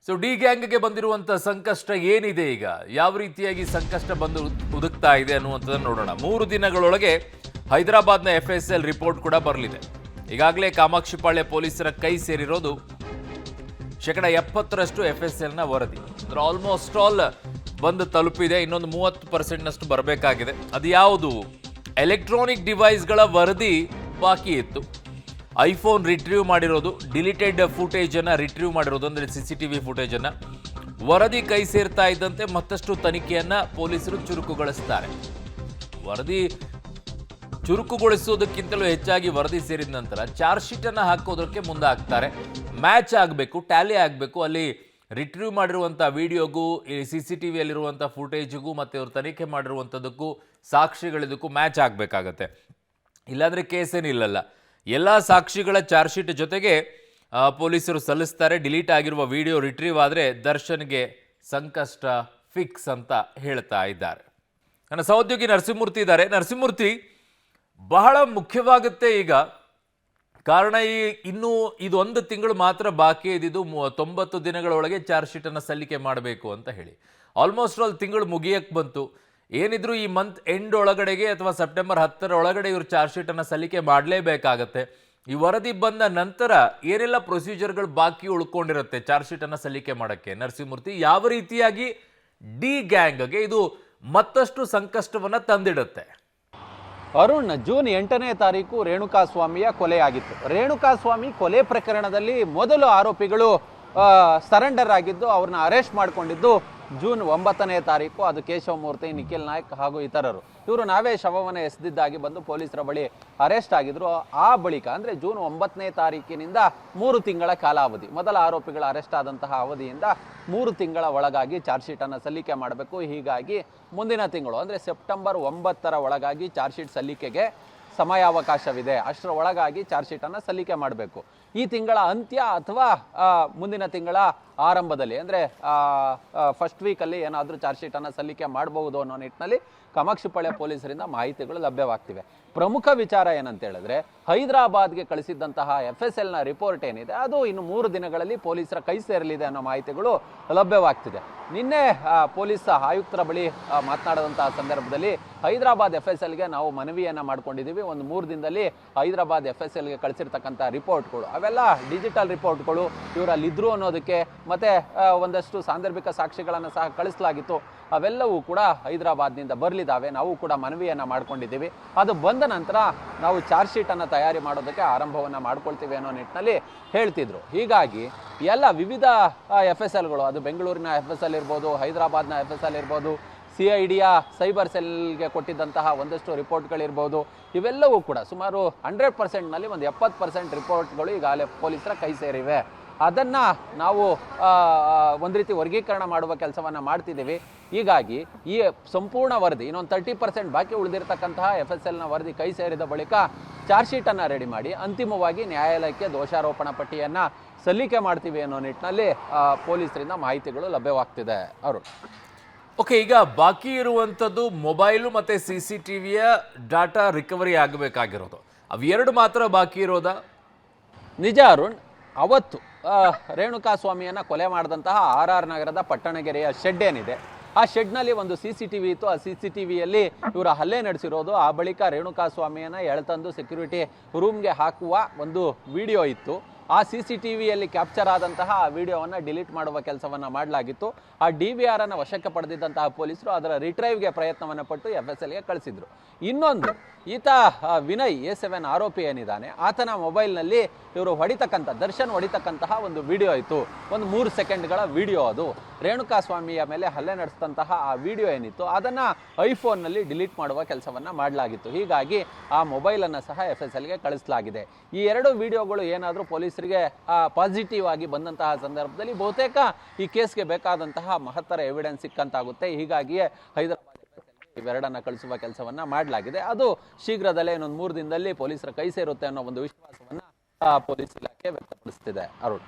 So D ಗ್ಯಾಂಗ್ಗೆ ಬಂದಿರುವಂತ ಸಂಕಷ್ಟ ಏನಿದೆ ಈಗ, ಯಾವ ರೀತಿಯಾಗಿ ಸಂಕಷ್ಟ ಬಂದು ಉದುಕ್ತಾ ಇದೆ ಅನ್ನುವಂಥದ್ದನ್ನು ನೋಡೋಣ. 3 ದಿನಗಳೊಳಗೆ ಹೈದರಾಬಾದ್ನ FSL ರಿಪೋರ್ಟ್ ಕೂಡ ಬರಲಿದೆ. ಈಗಾಗಲೇ ಕಾಮಾಕ್ಷಿಪಾಳ್ಯ ಪೊಲೀಸರ ಕೈ ಸೇರಿರೋದು 70% FSLನ ವರದಿ. ಅಂದ್ರೆ ಆಲ್ಮೋಸ್ಟ್ ಆಲ್ ಬಂದು ತಲುಪಿದೆ. ಇನ್ನೊಂದು 30% ಬರಬೇಕಾಗಿದೆ. ಅದು ಯಾವುದು? ಎಲೆಕ್ಟ್ರಾನಿಕ್ ಡಿವೈಸ್ಗಳ ವರದಿ ಬಾಕಿ ಇತ್ತು. ಐಫೋನ್ ರಿಟ್ರೀವ್ ಮಾಡಿರೋದು, ಡಿಲೀಟೆಡ್ ಫುಟೇಜನ್ನು ರಿಟ್ರೀವ್ ಮಾಡಿರೋದು, ಅಂದರೆ CCTV ಫುಟೇಜನ್ನು ವರದಿ ಕೈ ಸೇರ್ತಾ ಇದ್ದಂತೆ ಮತ್ತಷ್ಟು ತನಿಖೆಯನ್ನು ಪೊಲೀಸರು ಚುರುಕುಗೊಳಿಸ್ತಾರೆ. ವರದಿ ಚುರುಕುಗೊಳಿಸೋದಕ್ಕಿಂತಲೂ ಹೆಚ್ಚಾಗಿ ವರದಿ ಸೇರಿದ ನಂತರ ಚಾರ್ಜ್ ಶೀಟನ್ನು ಹಾಕೋದಕ್ಕೆ ಮುಂದಾಗ್ತಾರೆ. ಮ್ಯಾಚ್ ಆಗಬೇಕು, ಟ್ಯಾಲಿ ಆಗಬೇಕು. ಅಲ್ಲಿ ರಿಟ್ರೀವ್ ಮಾಡಿರುವಂಥ ವಿಡಿಯೋಗೂ CCTVಯಲ್ಲಿರುವಂಥ ಫುಟೇಜಿಗೂ ಮತ್ತು ಇವರು ತನಿಖೆ ಮಾಡಿರುವಂಥದ್ದಕ್ಕೂ ಸಾಕ್ಷಿಗಳಿದಕ್ಕೂ ಮ್ಯಾಚ್ ಆಗಬೇಕಾಗತ್ತೆ. ಇಲ್ಲಾಂದರೆ ಕೇಸೇನಿಲ್ಲಲ್ಲ. ಎಲ್ಲ ಸಾಕ್ಷಿಗಳ ಚಾರ್ಜ್ ಶೀಟ್ ಜೊತೆಗೆ ಪೊಲೀಸರು ಸಲ್ಲಿಸ್ತಾರೆ. ಡಿಲೀಟ್ ಆಗಿರುವ ವಿಡಿಯೋ ರಿಟ್ರೀವ್ ಆದರೆ ದರ್ಶನ್ಗೆ ಸಂಕಷ್ಟ ಫಿಕ್ಸ್ ಅಂತ ಹೇಳ್ತಾ ಇದ್ದಾರೆ. ನನ್ನ ಸಹೋದ್ಯೋಗಿ ನರಸಿಂಹಮೂರ್ತಿ ಇದ್ದಾರೆ. ನರಸಿಂಹಮೂರ್ತಿ, ಬಹಳ ಮುಖ್ಯವಾಗುತ್ತೆ ಈಗ. ಕಾರಣ ಇನ್ನೂ ಇದೊಂದು ತಿಂಗಳು ಮಾತ್ರ ಬಾಕಿ ಇದ್ದಿದ್ದು. 90 ದಿನಗಳೊಳಗೆ ಚಾರ್ಜ್ ಶೀಟನ್ನು ಸಲ್ಲಿಕೆ ಮಾಡಬೇಕು ಅಂತ ಹೇಳಿ ಆಲ್ಮೋಸ್ಟ್ ಆಲ್ ತಿಂಗಳು ಮುಗಿಯಕ್ಕೆ ಬಂತು. ಏನಿದ್ರು ಈ ಮಂತ್ ಎಂಡ್ ಒಳಗಡೆಗೆ ಅಥವಾ ಸೆಪ್ಟೆಂಬರ್ 10ರ ಒಳಗಡೆ ಇವರು ಚಾರ್ಜ್ ಶೀಟನ್ನು ಸಲ್ಲಿಕೆ ಮಾಡಲೇಬೇಕಾಗತ್ತೆ. ಈ ವರದಿ ಬಂದ ನಂತರ ಏನೆಲ್ಲ ಪ್ರೊಸೀಜರ್ಗಳು ಬಾಕಿ ಉಳ್ಕೊಂಡಿರುತ್ತೆ ಚಾರ್ಜ್ ಶೀಟನ್ನು ಸಲ್ಲಿಕೆ ಮಾಡೋಕ್ಕೆ? ನರಸಿಂಹಮೂರ್ತಿ, ಯಾವ ರೀತಿಯಾಗಿ ಡಿ ಗ್ಯಾಂಗ್ಗೆ ಇದು ಮತ್ತಷ್ಟು ಸಂಕಷ್ಟವನ್ನು ತಂದಿಡುತ್ತೆ? ಅರುಣ್, ಜೂನ್ 8ನೇ ತಾರೀಕು ರೇಣುಕಾಸ್ವಾಮಿಯ ಕೊಲೆಯಾಗಿತ್ತು. ರೇಣುಕಾಸ್ವಾಮಿ ಕೊಲೆ ಪ್ರಕರಣದಲ್ಲಿ ಮೊದಲು ಆರೋಪಿಗಳು ಸರೆಂಡರ್ ಆಗಿದ್ದು, ಅವ್ರನ್ನ ಅರೆಸ್ಟ್ ಮಾಡಿಕೊಂಡಿದ್ದು ಜೂನ್ 9ನೇ ತಾರೀಕು. ಅದು ಕೇಶವಮೂರ್ತಿ, ನಿಖಿಲ್ ನಾಯ್ಕ್ ಹಾಗೂ ಇತರರು. ಇವರು ನಾವೇ ಶವವನ್ನು ಎಸೆದಿದ್ದಾಗಿ ಬಂದು ಪೊಲೀಸರ ಬಳಿ ಅರೆಸ್ಟ್ ಆಗಿದ್ರು. ಆ ಬಳಿಕ ಅಂದರೆ ಜೂನ್ 9ನೇ ತಾರೀಕಿನಿಂದ 3 ತಿಂಗಳ ಕಾಲಾವಧಿ, ಮೊದಲ ಆರೋಪಿಗಳ ಅರೆಸ್ಟ್ ಆದಂತಹ ಅವಧಿಯಿಂದ 3 ತಿಂಗಳ ಒಳಗಾಗಿ ಚಾರ್ಜ್ ಶೀಟನ್ನು ಸಲ್ಲಿಕೆ ಮಾಡಬೇಕು. ಹೀಗಾಗಿ ಮುಂದಿನ ತಿಂಗಳು ಅಂದರೆ ಸೆಪ್ಟೆಂಬರ್ 9ರ ಒಳಗಾಗಿ ಚಾರ್ಜ್ ಶೀಟ್ ಸಲ್ಲಿಕೆಗೆ ಸಮಯಾವಕಾಶವಿದೆ. ಅಷ್ಟರ ಒಳಗಾಗಿ ಚಾರ್ಜ್ ಶೀಟನ್ನು ಸಲ್ಲಿಕೆ ಮಾಡಬೇಕು. ಈ ತಿಂಗಳ ಅಂತ್ಯ ಅಥವಾ ಮುಂದಿನ ತಿಂಗಳ ಆರಂಭದಲ್ಲಿ ಅಂದರೆ ಫಸ್ಟ್ ವೀಕಲ್ಲಿ ಏನಾದರೂ ಚಾರ್ಜ್ ಶೀಟನ್ನು ಸಲ್ಲಿಕೆ ಮಾಡಬಹುದು ಅನ್ನೋ ನಿಟ್ಟಿನಲ್ಲಿ ಕಾಮಾಕ್ಷಿಪಾಳ್ಯ ಪೊಲೀಸರಿಂದ ಮಾಹಿತಿಗಳು ಲಭ್ಯವಾಗ್ತಿವೆ. ಪ್ರಮುಖ ವಿಚಾರ ಏನಂತ ಹೇಳಿದ್ರೆ, ಹೈದರಾಬಾದ್ಗೆ ಕಳಿಸಿದ್ದಂತಹ FSLನ ರಿಪೋರ್ಟ್ ಏನಿದೆ ಅದು ಇನ್ನು 3 ದಿನಗಳಲ್ಲಿ ಪೊಲೀಸರ ಕೈ ಸೇರಲಿದೆ ಅನ್ನೋ ಮಾಹಿತಿಗಳು ಲಭ್ಯವಾಗ್ತಿದೆ. ನಿನ್ನೆ ಪೊಲೀಸ್ ಆಯುಕ್ತರ ಬಳಿ ಮಾತನಾಡಿದಂತಹ ಸಂದರ್ಭದಲ್ಲಿ ಹೈದರಾಬಾದ್ FSLಗೆ ನಾವು ಮನವಿಯನ್ನು ಮಾಡ್ಕೊಂಡಿದ್ದೀವಿ. ಒಂದು 3 ದಿನದಲ್ಲಿ ಹೈದರಾಬಾದ್ FSLಗೆ ಕಳಿಸಿರ್ತಕ್ಕಂಥ ರಿಪೋರ್ಟ್ಗಳು ಅವೆಲ್ಲ ಡಿಜಿಟಲ್ ರಿಪೋರ್ಟ್ಗಳು, ಇವರಲ್ಲಿದ್ದರು ಅನ್ನೋದಕ್ಕೆ ಮತ್ತೆ ಒಂದಷ್ಟು ಸಾಂದರ್ಭಿಕ ಸಾಕ್ಷಿಗಳನ್ನು ಸಹ ಕಳಿಸಲಾಗಿತ್ತು. ಅವೆಲ್ಲವೂ ಕೂಡ ಹೈದರಾಬಾದ್ನಿಂದ ಬರಲಿದ್ದಾವೆ. ನಾವು ಕೂಡ ಮನವಿಯನ್ನು ಮಾಡ್ಕೊಂಡಿದ್ದೀವಿ. ಅದು ಬಂದ ನಂತರ ನಾವು ಚಾರ್ಜ್ ಶೀಟನ್ನು ತಯಾರಿ ಮಾಡೋದಕ್ಕೆ ಆರಂಭವನ್ನು ಮಾಡ್ಕೊಳ್ತೀವಿ ಅನ್ನೋ ನಿಟ್ಟಿನಲ್ಲಿ ಹೇಳ್ತಿದ್ರು. ಹೀಗಾಗಿ ಎಲ್ಲ ವಿವಿಧ FSLಗಳು, ಅದು ಬೆಂಗಳೂರಿನ FSL ಇರ್ಬೋದು, ಹೈದರಾಬಾದ್ನ FSL ಇರ್ಬೋದು, CIDಯ ಸೈಬರ್ ಸೆಲ್ಗೆ ಕೊಟ್ಟಿದ್ದಂತಹ ಒಂದಷ್ಟು ರಿಪೋರ್ಟ್ಗಳಿರ್ಬೋದು, ಇವೆಲ್ಲವೂ ಕೂಡ ಸುಮಾರು 100%ನಲ್ಲಿ ಒಂದು 70% ರಿಪೋರ್ಟ್ಗಳು ಈಗಾಗಲೇ ಪೊಲೀಸರ ಕೈ ಸೇರಿವೆ. ಅದನ್ನು ನಾವು ಒಂದು ರೀತಿ ವರ್ಗೀಕರಣ ಮಾಡುವ ಕೆಲಸವನ್ನು ಮಾಡ್ತಿದ್ದೀವಿ. ಹೀಗಾಗಿ ಈ ಸಂಪೂರ್ಣ ವರದಿ ಇನ್ನೊಂದು 30% ಬಾಕಿ ಉಳಿದಿರತಕ್ಕಂತಹ FSLನ ವರದಿ ಕೈ ಸೇರಿದ ಬಳಿಕ ಚಾರ್ಜ್ ಶೀಟನ್ನು ರೆಡಿ ಮಾಡಿ ಅಂತಿಮವಾಗಿ ನ್ಯಾಯಾಲಯಕ್ಕೆ ದೋಷಾರೋಪಣಾ ಪಟ್ಟಿಯನ್ನು ಸಲ್ಲಿಕೆ ಮಾಡ್ತೀವಿ ಅನ್ನೋ ನಿಟ್ಟಿನಲ್ಲಿ ಪೊಲೀಸರಿಂದ ಮಾಹಿತಿಗಳು ಲಭ್ಯವಾಗ್ತಿದೆ. ಅವರು ಓಕೆ, ಈಗ ಬಾಕಿ ಇರುವಂಥದ್ದು ಮೊಬೈಲು ಮತ್ತು CCTVಯ ಡಾಟಾ ರಿಕವರಿ ಆಗಬೇಕಾಗಿರೋದು, ಅವೆರಡು ಮಾತ್ರ ಬಾಕಿ ಇರೋದಾ? ನಿಜ ಅರುಣ್. ಅವತ್ತು ರೇಣುಕಾಸ್ವಾಮಿಯನ್ನು ಕೊಲೆ ಮಾಡಿದಂತಹ RR ನಗರದ ಪಟ್ಟಣಗೆರೆಯ ಶೆಡ್ ಏನಿದೆ, ಆ ಶೆಡ್ನಲ್ಲಿ ಒಂದು CCTV ಇತ್ತು. ಆ CCTVಯಲ್ಲಿ ಇವರ ಹಲ್ಲೆ ನಡೆಸಿರೋದು, ಆ ಬಳಿಕ ರೇಣುಕಾಸ್ವಾಮಿಯನ್ನು ಎಳೆತಂದು ಸೆಕ್ಯೂರಿಟಿ ರೂಮ್ಗೆ ಹಾಕುವ ಒಂದು ವಿಡಿಯೋ ಇತ್ತು. ಆ CCTVಯಲ್ಲಿ ಕ್ಯಾಪ್ಚರ್ ಆದಂತಹ ಆ ವಿಡಿಯೋವನ್ನು ಡಿಲೀಟ್ ಮಾಡುವ ಕೆಲಸವನ್ನು ಮಾಡಲಾಗಿತ್ತು. ಆ DVR ಅನ್ನು ವಶಕ್ಕೆ ಪಡೆದಿದ್ದಂತಹ ಪೊಲೀಸರು ಅದರ ರಿಟ್ರೈವ್ಗೆ ಪ್ರಯತ್ನವನ್ನು ಪಟ್ಟು FSLಗೆ ಕಳಿಸಿದ್ರು. ಇನ್ನೊಂದು, ಈತ ವಿನಯ್ A7 ಆರೋಪಿ ಏನಿದ್ದಾನೆ, ಆತನ ಮೊಬೈಲ್ನಲ್ಲಿ ಇವರು ದರ್ಶನ್ ಹೊಡಿತಕ್ಕಂತಹ ಒಂದು ವಿಡಿಯೋ ಇತ್ತು. ಒಂದು 3 ಸೆಕೆಂಡ್ಗಳ ವಿಡಿಯೋ. ಅದು ರೇಣುಕಾಸ್ವಾಮಿಯ ಮೇಲೆ ಹಲ್ಲೆ ನಡೆಸಿದಂತಹ ಆ ವಿಡಿಯೋ ಏನಿತ್ತು ಅದನ್ನು ಐಫೋನ್ನಲ್ಲಿ ಡಿಲೀಟ್ ಮಾಡುವ ಕೆಲಸವನ್ನು ಮಾಡಲಾಗಿತ್ತು. ಹೀಗಾಗಿ ಆ ಮೊಬೈಲನ್ನು ಸಹ FSLಗೆ ಕಳಿಸಲಾಗಿದೆ. ಈ 2 ವಿಡಿಯೋಗಳು ಏನಾದರೂ ಪೊಲೀಸರಿಗೆ ಪಾಸಿಟಿವ್ ಆಗಿ ಬಂದಂತಹ ಸಂದರ್ಭದಲ್ಲಿ ಬಹುತೇಕ ಈ ಕೇಸ್ಗೆ ಬೇಕಾದಂತಹ ಮಹತ್ತರ ಎವಿಡೆನ್ಸ್ ಸಿಕ್ಕಂತಾಗುತ್ತೆ. ಹೀಗಾಗಿಯೇ ಹೈದರಾಬಾದ್ ಇವೆರಡನ್ನು ಕಳಿಸುವ ಕೆಲಸವನ್ನು ಮಾಡಲಾಗಿದೆ. ಅದು ಶೀಘ್ರದಲ್ಲೇ ಇನ್ನೊಂದು 3 ದಿನದಲ್ಲಿ ಪೊಲೀಸರ ಕೈ ಸೇರುತ್ತೆ ಅನ್ನೋ ಒಂದು ವಿಶ್ವಾಸವನ್ನು ಪೊಲೀಸ್ ಇಲಾಖೆ ವ್ಯಕ್ತಪಡಿಸ್ತಿದೆ. ಅರುಣ್.